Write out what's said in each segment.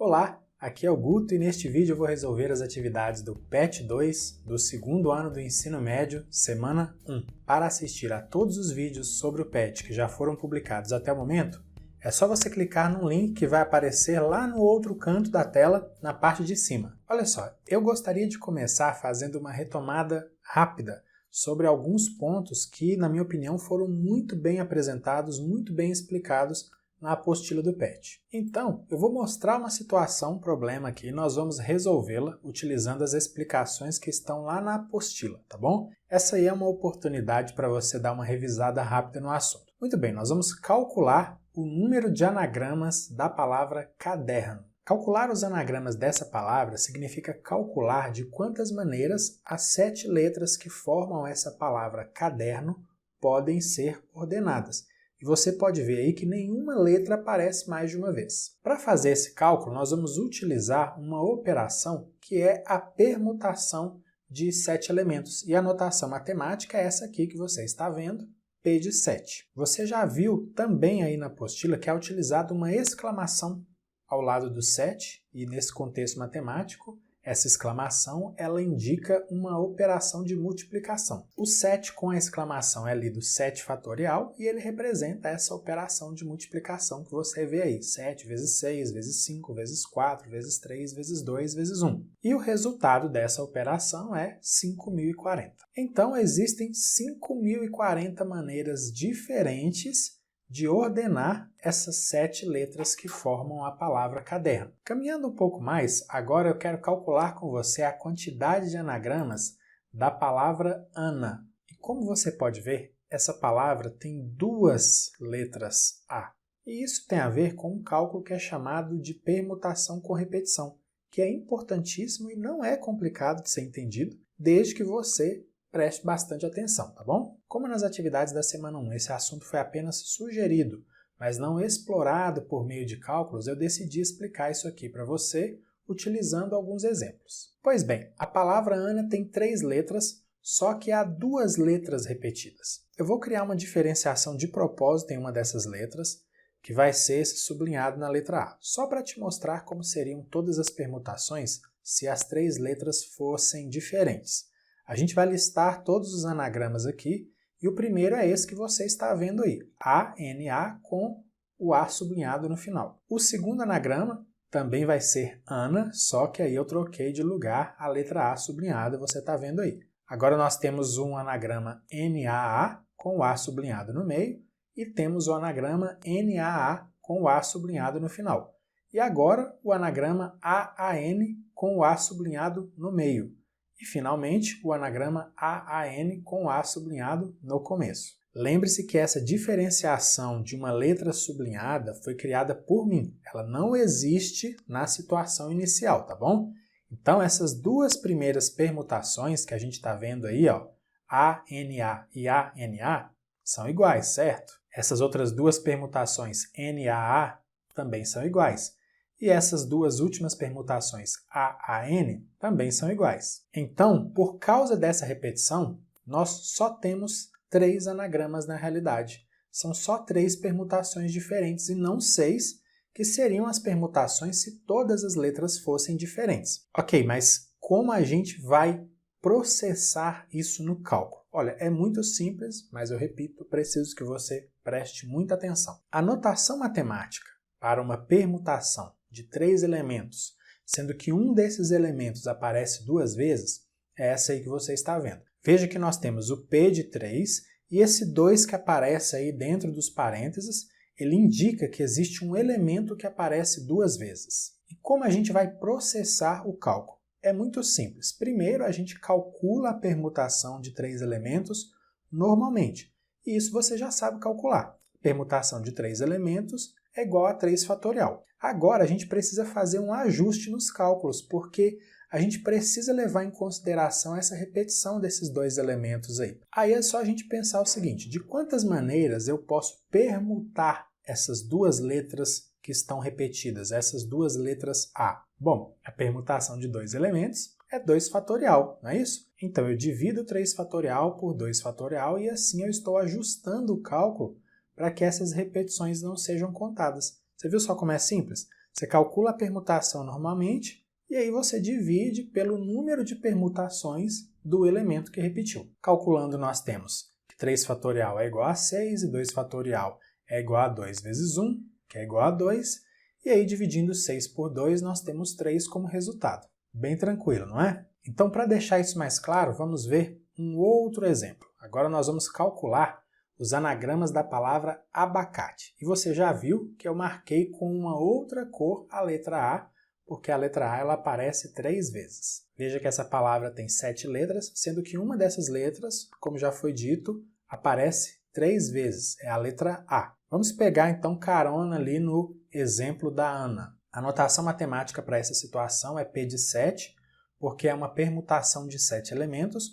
Olá, aqui é o Guto e neste vídeo eu vou resolver as atividades do PET 2 do segundo ano do ensino médio, semana 1. Para assistir a todos os vídeos sobre o PET que já foram publicados até o momento, é só você clicar no link que vai aparecer lá no outro canto da tela, na parte de cima. Olha só, eu gostaria de começar fazendo uma retomada rápida sobre alguns pontos que, na minha opinião, foram muito bem apresentados, muito bem explicados na apostila do PET. Então, eu vou mostrar uma situação, um problema aqui, e nós vamos resolvê-la utilizando as explicações que estão lá na apostila, tá bom? Essa aí é uma oportunidade para você dar uma revisada rápida no assunto. Muito bem, nós vamos calcular o número de anagramas da palavra caderno. Calcular os anagramas dessa palavra significa calcular de quantas maneiras as 7 letras que formam essa palavra caderno podem ser ordenadas. E você pode ver aí que nenhuma letra aparece mais de uma vez. Para fazer esse cálculo, nós vamos utilizar uma operação que é a permutação de 7 elementos. E a notação matemática é essa aqui que você está vendo, P de 7. Você já viu também aí na apostila que é utilizada uma exclamação ao lado do 7, e nesse contexto matemático, essa exclamação ela indica uma operação de multiplicação. O 7 com a exclamação é lido 7 fatorial e ele representa essa operação de multiplicação que você vê aí. 7 vezes 6, vezes 5, vezes 4, vezes 3, vezes 2, vezes 1. E o resultado dessa operação é 5.040. Então existem 5.040 maneiras diferentes de ordenar essas 7 letras que formam a palavra caderno. Caminhando um pouco mais, agora eu quero calcular com você a quantidade de anagramas da palavra Ana. E como você pode ver, essa palavra tem 2 letras A. E isso tem a ver com um cálculo que é chamado de permutação com repetição, que é importantíssimo e não é complicado de ser entendido, desde que você preste bastante atenção, tá bom? Como nas atividades da semana 1 esse assunto foi apenas sugerido, mas não explorado por meio de cálculos, eu decidi explicar isso aqui para você utilizando alguns exemplos. Pois bem, a palavra Ana tem 3 letras, só que há 2 letras repetidas. Eu vou criar uma diferenciação de propósito em uma dessas letras, que vai ser esse sublinhado na letra A, só para te mostrar como seriam todas as permutações se as 3 letras fossem diferentes. A gente vai listar todos os anagramas aqui, e o primeiro é esse que você está vendo aí, ANA com o A sublinhado no final. O segundo anagrama também vai ser Ana, só que aí eu troquei de lugar a letra A sublinhada, você está vendo aí. Agora nós temos um anagrama NAA com o A sublinhado no meio, e temos o anagrama NAA com o A sublinhado no final. E agora o anagrama AAN com o A sublinhado no meio. E, finalmente, o anagrama AAN com A sublinhado no começo. Lembre-se que essa diferenciação de uma letra sublinhada foi criada por mim. Ela não existe na situação inicial, tá bom? Então, essas 2 primeiras permutações que a gente está vendo aí, ó, ANA e ANA, são iguais, certo? Essas outras 2 permutações NAA também são iguais. E essas 2 últimas permutações AAN também são iguais. Então, por causa dessa repetição, nós só temos 3 anagramas na realidade. São só 3 permutações diferentes e não 6, que seriam as permutações se todas as letras fossem diferentes. Ok, mas como a gente vai processar isso no cálculo? Olha, é muito simples, mas eu repito, preciso que você preste muita atenção. A notação matemática para uma permutação de 3 elementos, sendo que um desses elementos aparece 2 vezes, é essa aí que você está vendo. Veja que nós temos o P de 3 e esse 2 que aparece aí dentro dos parênteses, ele indica que existe um elemento que aparece 2 vezes. E como a gente vai processar o cálculo? É muito simples. Primeiro, a gente calcula a permutação de 3 elementos normalmente. E isso você já sabe calcular. Permutação de 3 elementos é igual a 3 fatorial. Agora a gente precisa fazer um ajuste nos cálculos, porque a gente precisa levar em consideração essa repetição desses 2 elementos aí. Aí é só a gente pensar o seguinte, de quantas maneiras eu posso permutar essas 2 letras que estão repetidas, essas 2 letras A? Bom, a permutação de 2 elementos é 2 fatorial, não é isso? Então eu divido 3 fatorial por 2 fatorial e assim eu estou ajustando o cálculo para que essas repetições não sejam contadas. Você viu só como é simples? Você calcula a permutação normalmente e aí você divide pelo número de permutações do elemento que repetiu. Calculando, nós temos que 3 fatorial é igual a 6 e 2 fatorial é igual a 2 vezes 1, que é igual a 2, e aí dividindo 6 por 2 nós temos 3 como resultado. Bem tranquilo, não é? Então, para deixar isso mais claro, vamos ver um outro exemplo. Agora nós vamos calcular os anagramas da palavra abacate. E você já viu que eu marquei com uma outra cor a letra A, porque a letra A ela aparece 3 vezes. Veja que essa palavra tem 7 letras, sendo que uma dessas letras, como já foi dito, aparece 3 vezes, é a letra A. Vamos pegar então carona ali no exemplo da Ana. A notação matemática para essa situação é P de 7, porque é uma permutação de 7 elementos,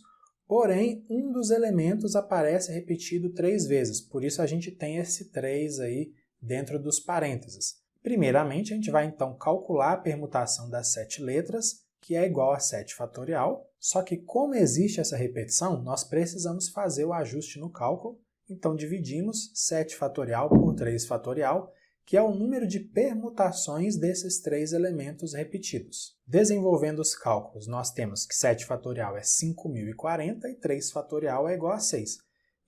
porém um dos elementos aparece repetido 3 vezes, por isso a gente tem esse 3 aí dentro dos parênteses. Primeiramente, a gente vai então calcular a permutação das 7 letras, que é igual a 7 fatorial, só que como existe essa repetição, nós precisamos fazer o ajuste no cálculo, então dividimos 7 fatorial por 3 fatorial, que é o número de permutações desses 3 elementos repetidos. Desenvolvendo os cálculos, nós temos que 7 fatorial é 5.040 e 3 fatorial é igual a 6.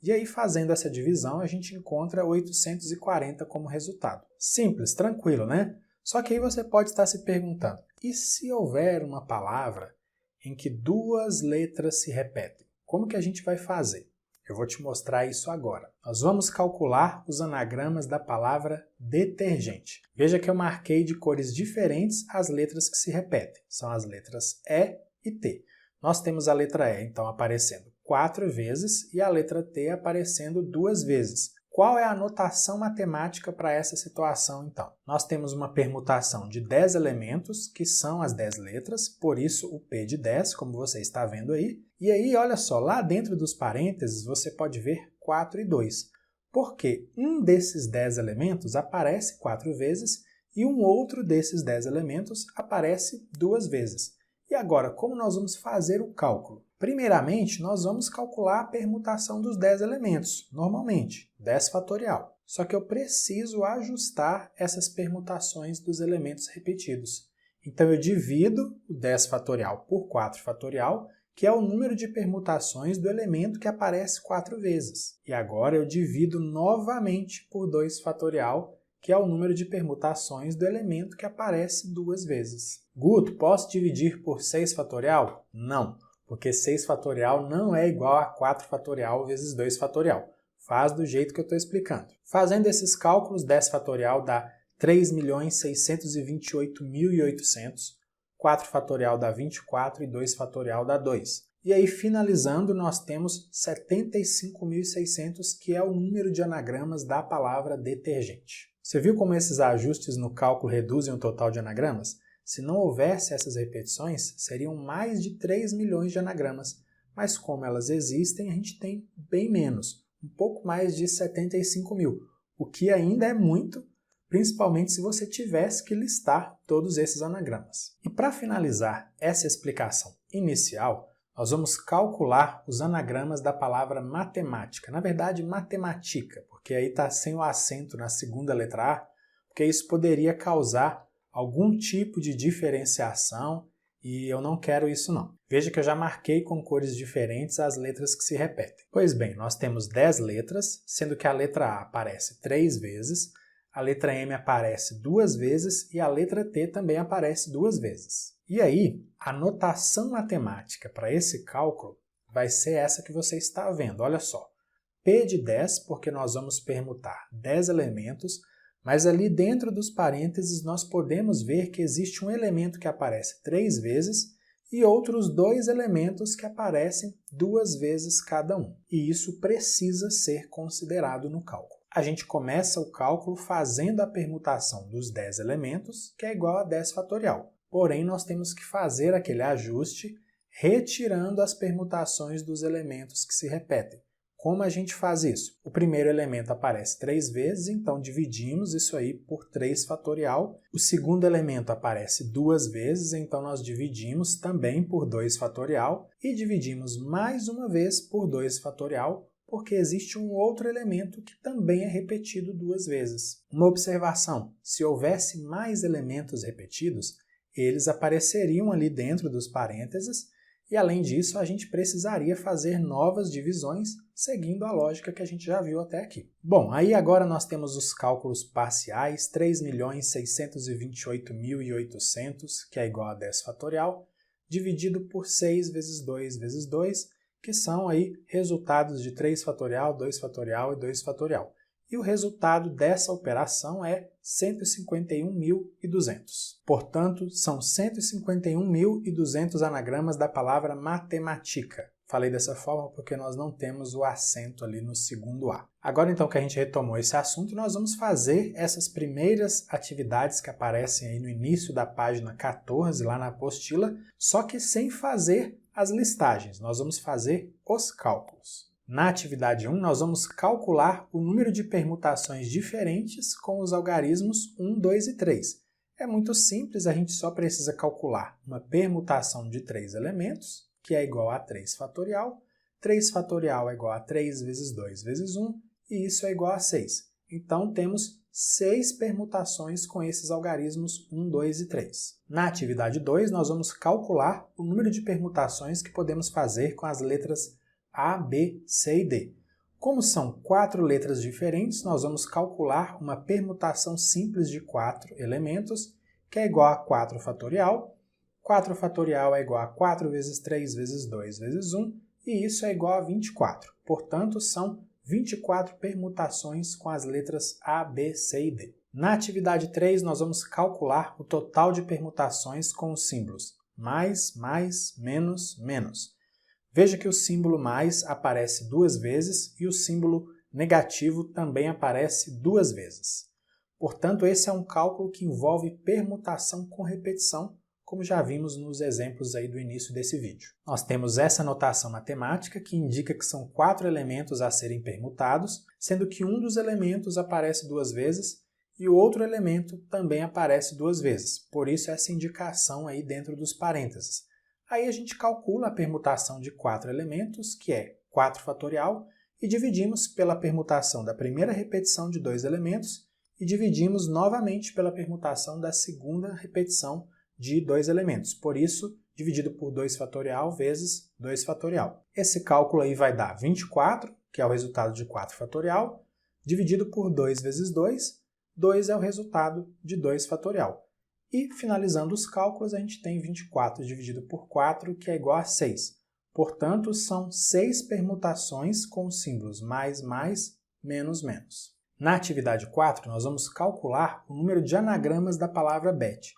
E aí, fazendo essa divisão, a gente encontra 840 como resultado. Simples, tranquilo, né? Só que aí você pode estar se perguntando, e se houver uma palavra em que 2 letras se repetem? Como que a gente vai fazer? Eu vou te mostrar isso agora. Nós vamos calcular os anagramas da palavra detergente. Veja que eu marquei de cores diferentes as letras que se repetem. São as letras E e T. Nós temos a letra E, então, aparecendo 4 vezes e a letra T aparecendo 2 vezes. Qual é a notação matemática para essa situação, então? Nós temos uma permutação de 10 elementos, que são as 10 letras, por isso o P de 10, como você está vendo aí. E aí, olha só, lá dentro dos parênteses você pode ver 4 e 2, porque um desses 10 elementos aparece 4 vezes e um outro desses 10 elementos aparece 2 vezes. E agora, como nós vamos fazer o cálculo? Primeiramente, nós vamos calcular a permutação dos 10 elementos, normalmente, 10 fatorial. Só que eu preciso ajustar essas permutações dos elementos repetidos. Então, eu divido o 10 fatorial por 4 fatorial, que é o número de permutações do elemento que aparece 4 vezes. E agora eu divido novamente por 2 fatorial, que é o número de permutações do elemento que aparece 2 vezes. Guto, posso dividir por 6 fatorial? Não, porque 6 fatorial não é igual a 4 fatorial vezes 2 fatorial. Faz do jeito que eu estou explicando. Fazendo esses cálculos, 10 fatorial dá 3.628.800, 4 fatorial dá 24 e 2 fatorial dá 2. E aí, finalizando, nós temos 75.600, que é o número de anagramas da palavra detergente. Você viu como esses ajustes no cálculo reduzem o total de anagramas? Se não houvesse essas repetições, seriam mais de 3 milhões de anagramas, mas como elas existem, a gente tem bem menos, um pouco mais de 75 mil, o que ainda é muito, principalmente se você tivesse que listar todos esses anagramas. E para finalizar essa explicação inicial, nós vamos calcular os anagramas da palavra matemática, na verdade matematica, porque aí está sem o acento na segunda letra A, porque isso poderia causar algum tipo de diferenciação e eu não quero isso não. Veja que eu já marquei com cores diferentes as letras que se repetem. Pois bem, nós temos 10 letras, sendo que a letra A aparece 3 vezes, a letra M aparece 2 vezes e a letra T também aparece 2 vezes. E aí, a notação matemática para esse cálculo vai ser essa que você está vendo, olha só. P de 10, porque nós vamos permutar 10 elementos, mas ali dentro dos parênteses nós podemos ver que existe um elemento que aparece 3 vezes e outros 2 elementos que aparecem 2 vezes cada um. E isso precisa ser considerado no cálculo. A gente começa o cálculo fazendo a permutação dos 10 elementos, que é igual a 10 fatorial. Porém, nós temos que fazer aquele ajuste retirando as permutações dos elementos que se repetem. Como a gente faz isso? O primeiro elemento aparece 3 vezes, então dividimos isso aí por 3 fatorial. O segundo elemento aparece 2 vezes, então nós dividimos também por 2 fatorial. E dividimos mais uma vez por 2 fatorial, porque existe um outro elemento que também é repetido duas vezes. Uma observação: se houvesse mais elementos repetidos, eles apareceriam ali dentro dos parênteses, e além disso a gente precisaria fazer novas divisões seguindo a lógica que a gente já viu até aqui. Bom, aí agora nós temos os cálculos parciais, 3.628.800, que é igual a 10 fatorial, dividido por 6 vezes 2 vezes 2, que são aí resultados de 3 fatorial, 2 fatorial e 2 fatorial. E o resultado dessa operação é 151.200. Portanto, são 151.200 anagramas da palavra matemática. Falei dessa forma porque nós não temos o acento ali no segundo A. Agora então que a gente retomou esse assunto, nós vamos fazer essas primeiras atividades que aparecem aí no início da página 14, lá na apostila, só que sem fazer as listagens. Nós vamos fazer os cálculos. Na atividade 1, nós vamos calcular o número de permutações diferentes com os algarismos 1, 2 e 3. É muito simples, a gente só precisa calcular uma permutação de 3 elementos, que é igual a 3 fatorial. 3 fatorial é igual a 3 vezes 2 vezes 1, e isso é igual a 6. Então, temos 6 permutações com esses algarismos 1, 2 e 3. Na atividade 2, nós vamos calcular o número de permutações que podemos fazer com as letras A, B, C e D. Como são 4 letras diferentes, nós vamos calcular uma permutação simples de 4 elementos, que é igual a 4 fatorial. 4 fatorial é igual a 4 vezes 3 vezes 2 vezes 1, e isso é igual a 24. Portanto, são 24 permutações com as letras A, B, C e D. Na atividade 3, nós vamos calcular o total de permutações com os símbolos mais, menos, menos. Veja que o símbolo mais aparece 2 vezes e o símbolo negativo também aparece 2 vezes. Portanto, esse é um cálculo que envolve permutação com repetição, como já vimos nos exemplos aí do início desse vídeo. Nós temos essa notação matemática que indica que são 4 elementos a serem permutados, sendo que um dos elementos aparece 2 vezes e o outro elemento também aparece 2 vezes. Por isso essa indicação aí dentro dos parênteses. Aí a gente calcula a permutação de 4 elementos, que é 4 fatorial, e dividimos pela permutação da primeira repetição de 2 elementos e dividimos novamente pela permutação da segunda repetição de 2 elementos. Por isso, dividido por 2 fatorial vezes 2 fatorial. Esse cálculo aí vai dar 24, que é o resultado de 4 fatorial, dividido por 2 vezes 2, 2 é o resultado de 2 fatorial. E, finalizando os cálculos, a gente tem 24 dividido por 4, que é igual a 6. Portanto, são 6 permutações com os símbolos mais, menos, menos. Na atividade 4, nós vamos calcular o número de anagramas da palavra bet.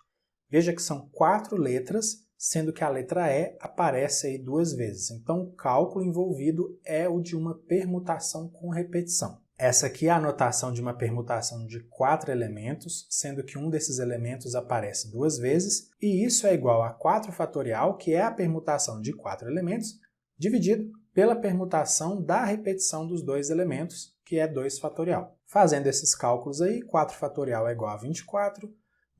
Veja que são 4 letras, sendo que a letra E aparece aí 2 vezes. Então, o cálculo envolvido é o de uma permutação com repetição. Essa aqui é a anotação de uma permutação de 4 elementos, sendo que um desses elementos aparece 2 vezes, e isso é igual a 4 fatorial, que é a permutação de 4 elementos, dividido pela permutação da repetição dos 2 elementos, que é 2 fatorial. Fazendo esses cálculos aí, 4 fatorial é igual a 24,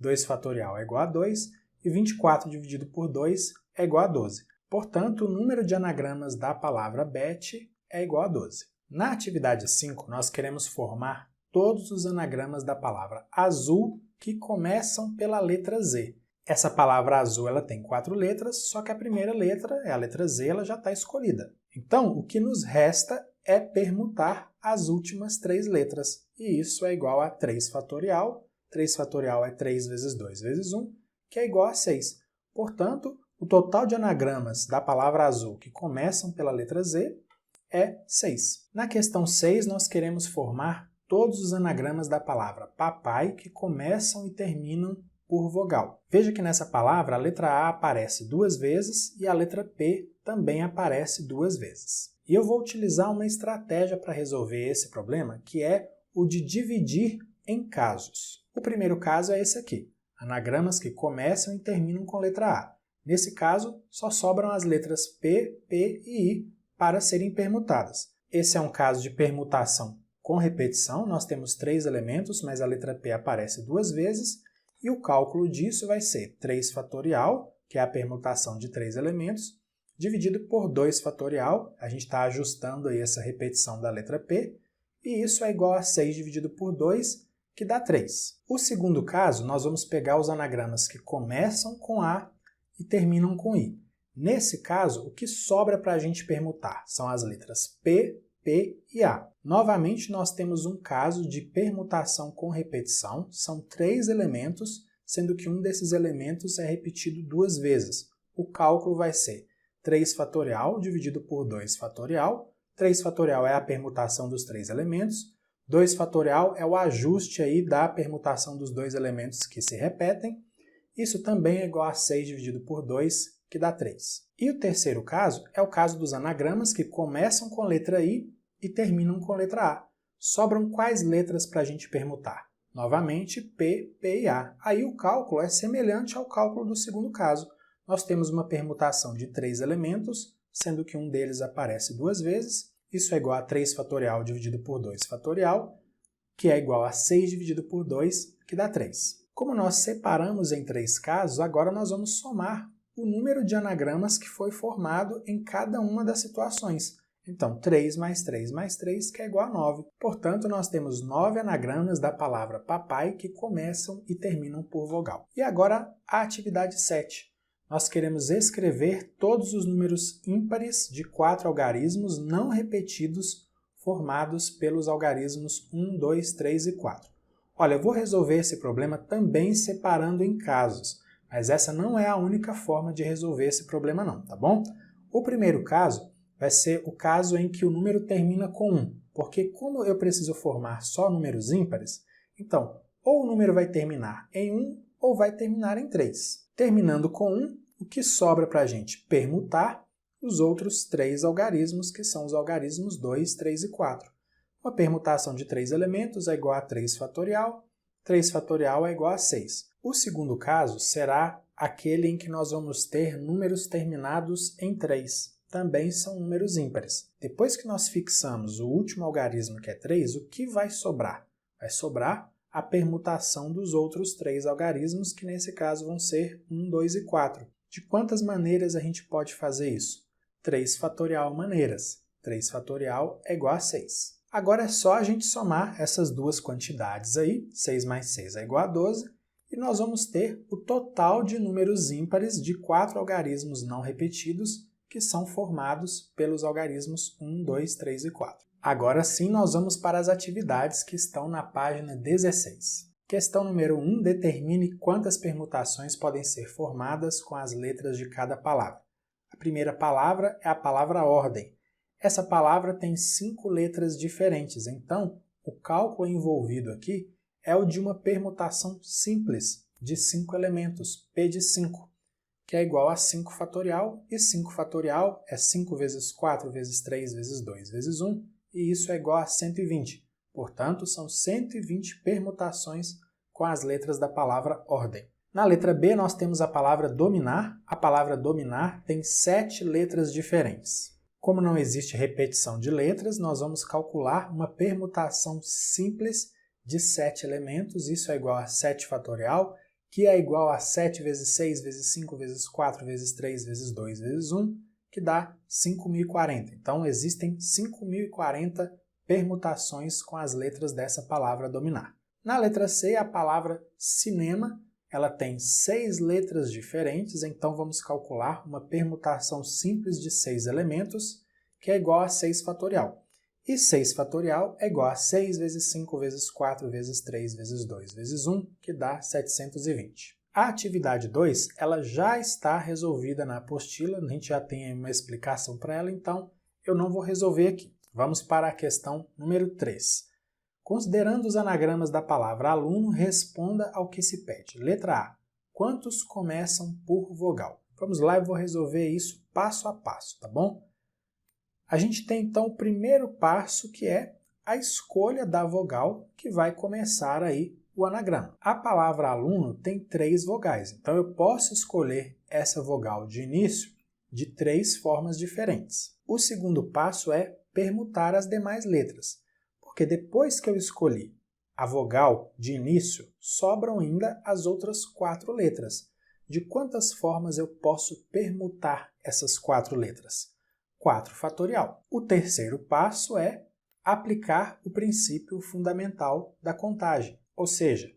2 fatorial é igual a 2, e 24 dividido por 2 é igual a 12. Portanto, o número de anagramas da palavra bet é igual a 12. Na atividade 5, nós queremos formar todos os anagramas da palavra azul que começam pela letra Z. Essa palavra azul ela tem 4 letras, só que a primeira letra, é a letra Z, ela já está escolhida. Então, o que nos resta é permutar as últimas 3 letras, e isso é igual a 3 fatorial. 3 fatorial é 3 vezes 2 vezes 1, que é igual a 6. Portanto, o total de anagramas da palavra azul que começam pela letra Z é 6. Na questão 6, nós queremos formar todos os anagramas da palavra papai que começam e terminam por vogal. Veja que nessa palavra a letra A aparece 2 vezes e a letra P também aparece 2 vezes. E eu vou utilizar uma estratégia para resolver esse problema, que é o de dividir em casos. O primeiro caso é esse aqui, anagramas que começam e terminam com letra A. Nesse caso, só sobram as letras P, P e I para serem permutadas. Esse é um caso de permutação com repetição, nós temos 3 elementos, mas a letra P aparece 2 vezes, e o cálculo disso vai ser 3 fatorial, que é a permutação de 3 elementos, dividido por 2 fatorial, a gente está ajustando aí essa repetição da letra P, e isso é igual a 6 dividido por 2, que dá 3. O segundo caso, nós vamos pegar os anagramas que começam com A e terminam com I. Nesse caso, o que sobra para a gente permutar são as letras P, P e A. Novamente, nós temos um caso de permutação com repetição, são 3 elementos, sendo que um desses elementos é repetido 2 vezes. O cálculo vai ser 3 fatorial dividido por 2 fatorial. 3 fatorial é a permutação dos 3 elementos. 2 fatorial é o ajuste aí da permutação dos 2 elementos que se repetem. Isso também é igual a 6 dividido por 2, que dá 3. E o terceiro caso é o caso dos anagramas que começam com a letra I e terminam com a letra A. Sobram quais letras para a gente permutar? Novamente, P, P e A. Aí o cálculo é semelhante ao cálculo do segundo caso. Nós temos uma permutação de 3 elementos, sendo que um deles aparece 2 vezes. Isso é igual a 3 fatorial dividido por 2 fatorial, que é igual a 6 dividido por 2, que dá 3. Como nós separamos em 3 casos, agora nós vamos somar o número de anagramas que foi formado em cada uma das situações. Então, 3 mais 3 mais 3, que é igual a 9. Portanto, nós temos 9 anagramas da palavra papai que começam e terminam por vogal. E agora, a atividade 7. Nós queremos escrever todos os números ímpares de 4 algarismos não repetidos formados pelos algarismos 1, 2, 3 e 4. Olha, eu vou resolver esse problema também separando em casos, mas essa não é a única forma de resolver esse problema não, tá bom? O primeiro caso vai ser o caso em que o número termina com 1, porque como eu preciso formar só números ímpares, então ou o número vai terminar em 1 ou vai terminar em 3. Terminando com 1, o que sobra para a gente permutar os outros 3 algarismos, que são os algarismos 2, 3 e 4. Uma permutação de 3 elementos é igual a 3 fatorial é igual a 6. O segundo caso será aquele em que nós vamos ter números terminados em 3. Também são números ímpares. Depois que nós fixamos o último algarismo, que é 3, o que vai sobrar? Vai sobrar a permutação dos outros 3 algarismos, que nesse caso vão ser 1, 2 e 4. De quantas maneiras a gente pode fazer isso? 3 fatorial maneiras. 3 fatorial é igual a 6. Agora é só a gente somar essas duas quantidades aí, 6 mais 6 é igual a 12, e nós vamos ter o total de números ímpares de 4 algarismos não repetidos, que são formados pelos algarismos 1, 2, 3 e 4. Agora sim, nós vamos para as atividades que estão na página 16. Questão número 1, determine quantas permutações podem ser formadas com as letras de cada palavra. A primeira palavra é a palavra ordem. Essa palavra tem 5 letras diferentes, então o cálculo envolvido aqui é o de uma permutação simples de 5 elementos, P de 5, que é igual a 5 fatorial, e 5 fatorial é 5 vezes 4 vezes 3 vezes 2 vezes 1, e isso é igual a 120. Portanto, são 120 permutações com as letras da palavra ordem. Na letra B, nós temos a palavra dominar. A palavra dominar tem 7 letras diferentes. Como não existe repetição de letras, nós vamos calcular uma permutação simples de 7 elementos. Isso é igual a 7 fatorial, que é igual a 7 vezes 6 vezes 5 vezes 4 vezes 3 vezes 2 vezes 1, que dá 5.040. Então, existem 5.040 permutações com as letras dessa palavra dominar. Na letra C, a palavra cinema, ela tem 6 letras diferentes, então vamos calcular uma permutação simples de 6 elementos, que é igual a 6 fatorial. E 6 fatorial é igual a 6 vezes 5 vezes 4 vezes 3 vezes 2 vezes 1, que dá 720. A atividade 2, ela já está resolvida na apostila, a gente já tem uma explicação para ela, então eu não vou resolver aqui. Vamos para a questão número 3. Considerando os anagramas da palavra aluno, responda ao que se pede. Letra A. Quantos começam por vogal? Vamos lá, eu vou resolver isso passo a passo, tá bom? A gente tem então o primeiro passo, que é a escolha da vogal que vai começar aí o anagrama. A palavra aluno tem 3 vogais, então eu posso escolher essa vogal de início de 3 formas diferentes. O segundo passo é permutar as demais letras, porque depois que eu escolhi a vogal de início, sobram ainda as outras 4 letras. de quantas formas eu posso permutar essas 4 letras? 4 fatorial. O terceiro passo é aplicar o princípio fundamental da contagem, ou seja,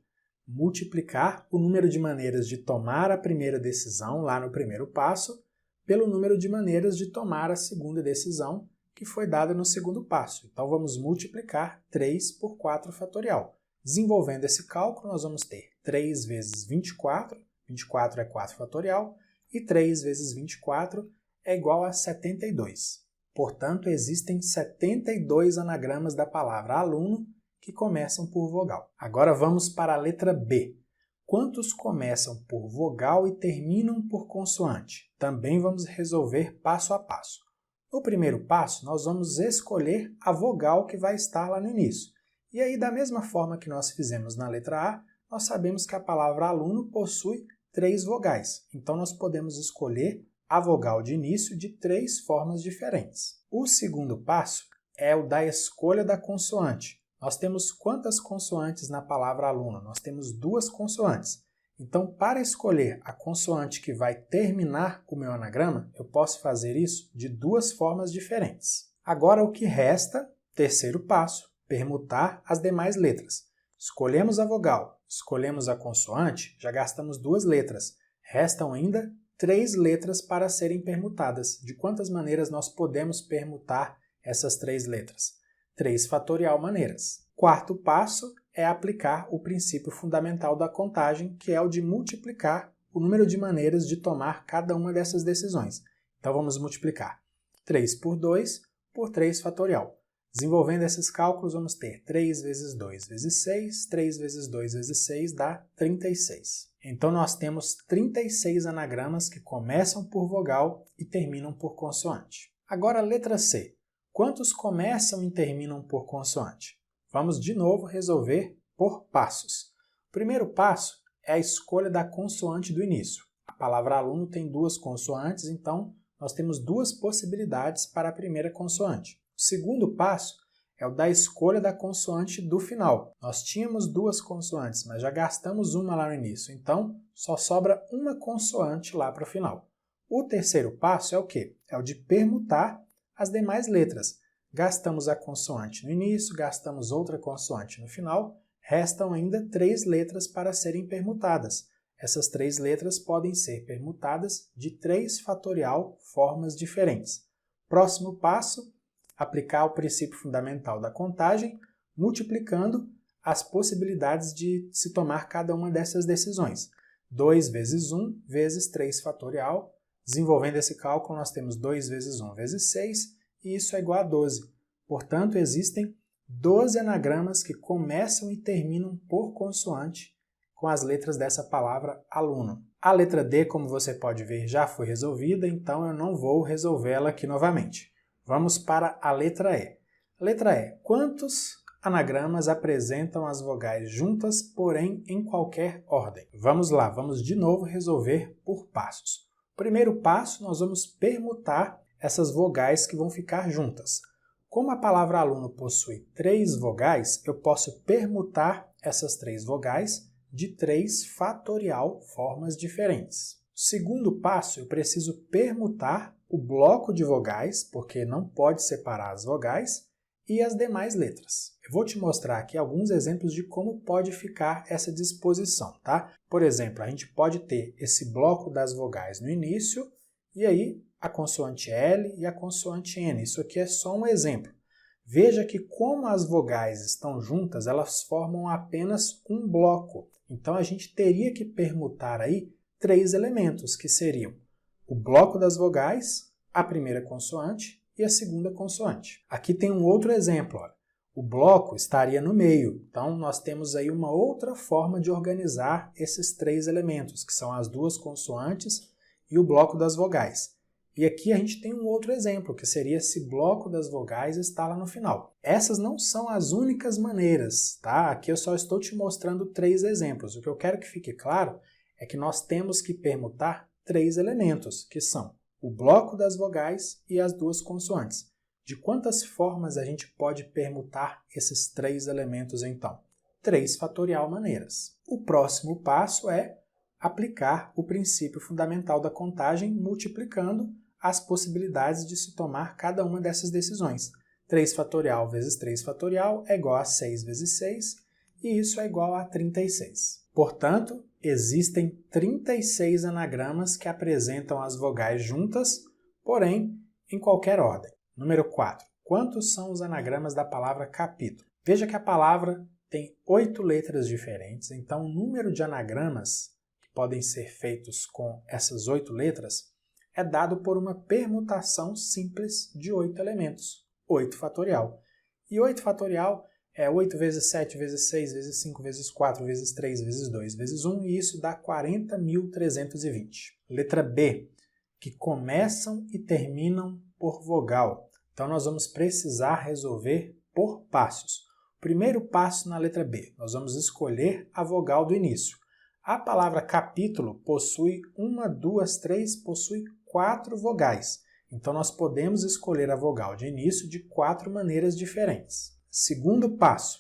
multiplicar o número de maneiras de tomar a primeira decisão lá no primeiro passo pelo número de maneiras de tomar a segunda decisão que foi dada no segundo passo. Então vamos multiplicar 3 por 4 fatorial. Desenvolvendo esse cálculo, nós vamos ter 3 vezes 24, 24 é 4 fatorial, e 3 vezes 24 é igual a 72. Portanto, existem 72 anagramas da palavra aluno que começam por vogal. Agora vamos para a letra B. Quantos começam por vogal e terminam por consoante? Também vamos resolver passo a passo. No primeiro passo, nós vamos escolher a vogal que vai estar lá no início. E aí, da mesma forma que nós fizemos na letra A, nós sabemos que a palavra aluno possui 3 vogais. Então, nós podemos escolher a vogal de início de 3 formas diferentes. O segundo passo é o da escolha da consoante. Nós temos quantas consoantes na palavra aluno? Nós temos 2 consoantes. Então, para escolher a consoante que vai terminar o meu anagrama, eu posso fazer isso de 2 formas diferentes. Agora, o que resta, terceiro passo, permutar as demais letras. Escolhemos a vogal, escolhemos a consoante, já gastamos 2 letras. Restam ainda 3 letras para serem permutadas. De quantas maneiras nós podemos permutar essas 3 letras? 3 fatorial maneiras. Quarto passo é aplicar o princípio fundamental da contagem, que é o de multiplicar o número de maneiras de tomar cada uma dessas decisões. Então vamos multiplicar 3 por 2 por 3 fatorial. Desenvolvendo esses cálculos, vamos ter 3 vezes 2 vezes 6, 3 vezes 2 vezes 6 dá 36. Então nós temos 36 anagramas que começam por vogal e terminam por consoante. Agora a letra C. Quantos começam e terminam por consoante? Vamos de novo resolver por passos. O primeiro passo é a escolha da consoante do início. A palavra aluno tem 2 consoantes, então nós temos 2 possibilidades para a primeira consoante. O segundo passo é o da escolha da consoante do final. Nós tínhamos 2 consoantes, mas já gastamos uma lá no início, então só sobra uma consoante lá para o final. O terceiro passo é o quê? É o de permutar as demais letras. Gastamos a consoante no início, gastamos outra consoante no final, restam ainda 3 letras para serem permutadas. Essas 3 letras podem ser permutadas de 3 fatorial formas diferentes. Próximo passo, aplicar o princípio fundamental da contagem, multiplicando as possibilidades de se tomar cada uma dessas decisões. 2 vezes 1 vezes 3 fatorial. Desenvolvendo esse cálculo, nós temos 2 vezes 1 vezes 6, e isso é igual a 12. Portanto, existem 12 anagramas que começam e terminam por consoante com as letras dessa palavra aluno. A letra D, como você pode ver, já foi resolvida, então eu não vou resolvê-la aqui novamente. Vamos para a letra E. Letra E. Quantos anagramas apresentam as vogais juntas, porém em qualquer ordem? Vamos lá, vamos de novo resolver por passos. Primeiro passo, nós vamos permutar essas vogais que vão ficar juntas. Como a palavra aluno possui 3 vogais, eu posso permutar essas 3 vogais de 3 fatorial formas diferentes. Segundo passo, eu preciso permutar o bloco de vogais, porque não pode separar as vogais, e as demais letras. Eu vou te mostrar aqui alguns exemplos de como pode ficar essa disposição, tá? Por exemplo, a gente pode ter esse bloco das vogais no início, e aí a consoante L e a consoante N. Isso aqui é só um exemplo. Veja que como as vogais estão juntas, elas formam apenas um bloco. Então a gente teria que permutar aí 3 elementos, que seriam o bloco das vogais, a primeira consoante e a segunda consoante. Aqui tem um outro exemplo. Olha. O bloco estaria no meio, então nós temos aí uma outra forma de organizar esses 3 elementos, que são as 2 consoantes e o bloco das vogais. E aqui a gente tem um outro exemplo, que seria esse bloco das vogais estar lá no final. Essas não são as únicas maneiras, tá? Aqui eu só estou te mostrando 3 exemplos. O que eu quero que fique claro é que nós temos que permutar 3 elementos, que são o bloco das vogais e as 2 consoantes. De quantas formas a gente pode permutar esses 3 elementos então? 3 fatorial maneiras. O próximo passo é aplicar o princípio fundamental da contagem multiplicando as possibilidades de se tomar cada uma dessas decisões. 3 fatorial vezes 3 fatorial é igual a 6 vezes 6, e isso é igual a 36. Portanto, existem 36 anagramas que apresentam as vogais juntas, porém, em qualquer ordem. Número 4. Quantos são os anagramas da palavra capítulo? Veja que a palavra tem 8 letras diferentes, então o número de anagramas que podem ser feitos com essas 8 letras é dado por uma permutação simples de 8 elementos, 8 fatorial. E 8 fatorial é 8 vezes 7 vezes 6 vezes 5 vezes 4 vezes 3 vezes 2 vezes 1, e isso dá 40.320. Letra B, que começam e terminam por vogal. Então nós vamos precisar resolver por passos. Primeiro passo na letra B, nós vamos escolher a vogal do início. A palavra capítulo possui 1, 2, 3, possui 4 vogais. Então nós podemos escolher a vogal de início de 4 maneiras diferentes. Segundo passo,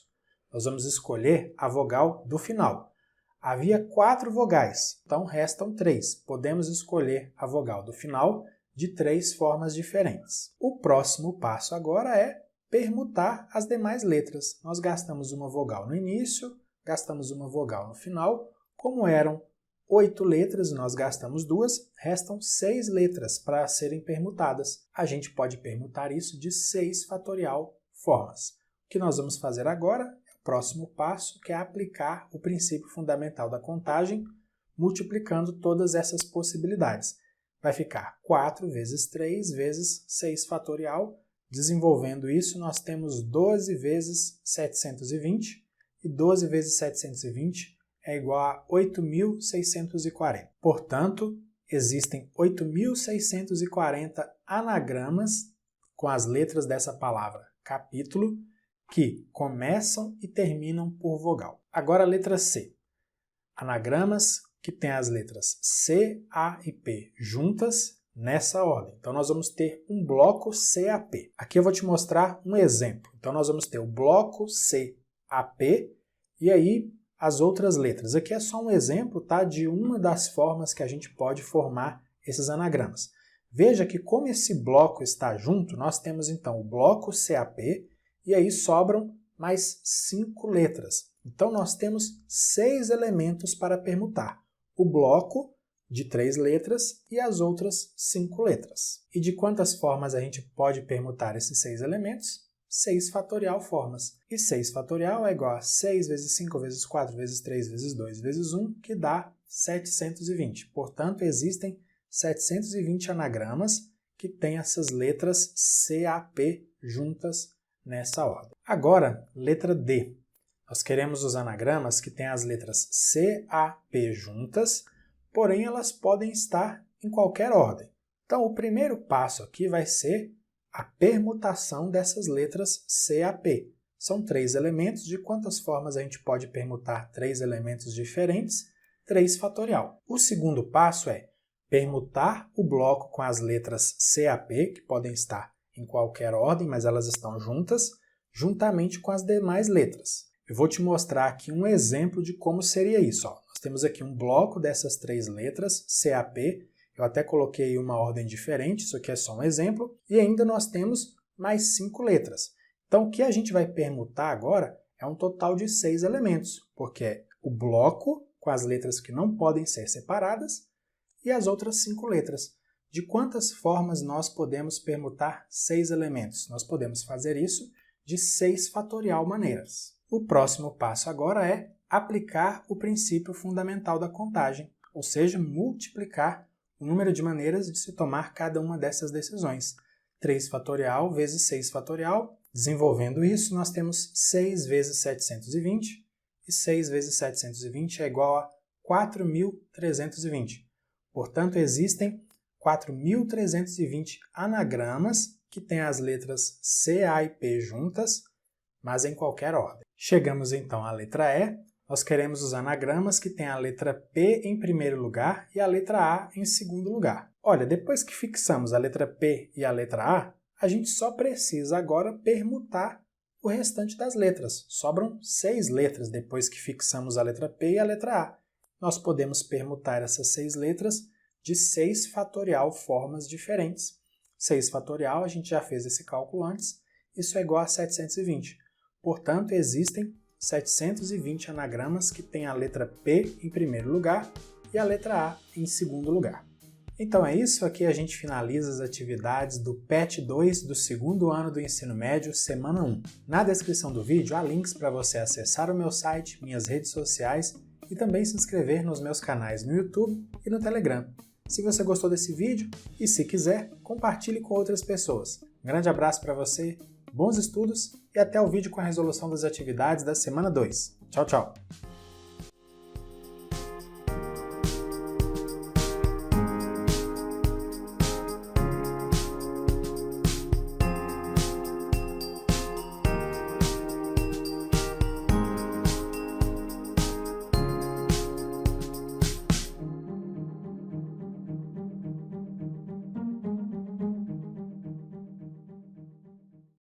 nós vamos escolher a vogal do final. Havia 4 vogais, então restam 3. Podemos escolher a vogal do final de 3 formas diferentes. O próximo passo agora é permutar as demais letras. Nós gastamos uma vogal no início, gastamos uma vogal no final. Como eram 8 letras e nós gastamos 2, restam 6 letras para serem permutadas. A gente pode permutar isso de 6 fatorial formas. O que nós vamos fazer agora é o próximo passo, que é aplicar o princípio fundamental da contagem, multiplicando todas essas possibilidades. Vai ficar 4 vezes 3 vezes 6 fatorial. Desenvolvendo isso, nós temos 12 vezes 720, e 12 vezes 720 é igual a 8.640. Portanto, existem 8.640 anagramas com as letras dessa palavra capítulo que começam e terminam por vogal. Agora a letra C. Anagramas que têm as letras C, A e P juntas nessa ordem. Então nós vamos ter um bloco CAP. Aqui eu vou te mostrar um exemplo. Então nós vamos ter o bloco CAP e aí as outras letras. Aqui é só um exemplo, tá, de uma das formas que a gente pode formar esses anagramas. Veja que como esse bloco está junto, nós temos então o bloco CAP e aí sobram mais 5 letras. Então nós temos 6 elementos para permutar. O bloco de 3 letras e as outras 5 letras. E de quantas formas a gente pode permutar esses 6 elementos? 6 fatorial formas. E 6 fatorial é igual a 6 vezes 5 vezes 4 vezes 3 vezes 2 vezes 1, que dá 720. Portanto, existem 720 anagramas que têm essas letras CAP juntas nessa ordem. Agora, letra D. Nós queremos os anagramas que têm as letras CAP juntas, porém elas podem estar em qualquer ordem. Então o primeiro passo aqui vai ser a permutação dessas letras CAP. São 3 elementos. De quantas formas a gente pode permutar 3 elementos diferentes? 3 fatorial. O segundo passo é permutar o bloco com as letras CAP, que podem estar em qualquer ordem, mas elas estão juntas, juntamente com as demais letras. Eu vou te mostrar aqui um exemplo de como seria isso. Nós temos aqui um bloco dessas 3 letras, CAP, eu até coloquei uma ordem diferente, isso aqui é só um exemplo, e ainda nós temos mais 5 letras. Então o que a gente vai permutar agora é um total de 6 elementos, porque é o bloco com as letras que não podem ser separadas e as outras 5 letras. De quantas formas nós podemos permutar 6 elementos? Nós podemos fazer isso de 6 fatorial maneiras. O próximo passo agora é aplicar o princípio fundamental da contagem, ou seja, multiplicar o número de maneiras de se tomar cada uma dessas decisões. 3 fatorial vezes 6 fatorial. Desenvolvendo isso, nós temos 6 vezes 720, e 6 vezes 720 é igual a 4.320. Portanto, existem 4.320 anagramas que têm as letras C, A e P juntas, mas em qualquer ordem. Chegamos então à letra E. Nós queremos os anagramas que têm a letra P em primeiro lugar e a letra A em segundo lugar. Olha, depois que fixamos a letra P e a letra A gente só precisa agora permutar o restante das letras. Sobram 6 letras depois que fixamos a letra P e a letra A. nós podemos permutar essas 6 letras de 6 fatorial formas diferentes. 6 fatorial, a gente já fez esse cálculo antes, isso é igual a 720. Portanto, existem 720 anagramas que têm a letra P em primeiro lugar e a letra A em segundo lugar. Então é isso, aqui a gente finaliza as atividades do PET 2 do segundo ano do ensino médio, semana 1. Na descrição do vídeo há links para você acessar o meu site, minhas redes sociais e também se inscrever nos meus canais no YouTube e no Telegram. Se você gostou desse vídeo e se quiser, compartilhe com outras pessoas. Um grande abraço para você, bons estudos e até o vídeo com a resolução das atividades da semana 2. Tchau, tchau!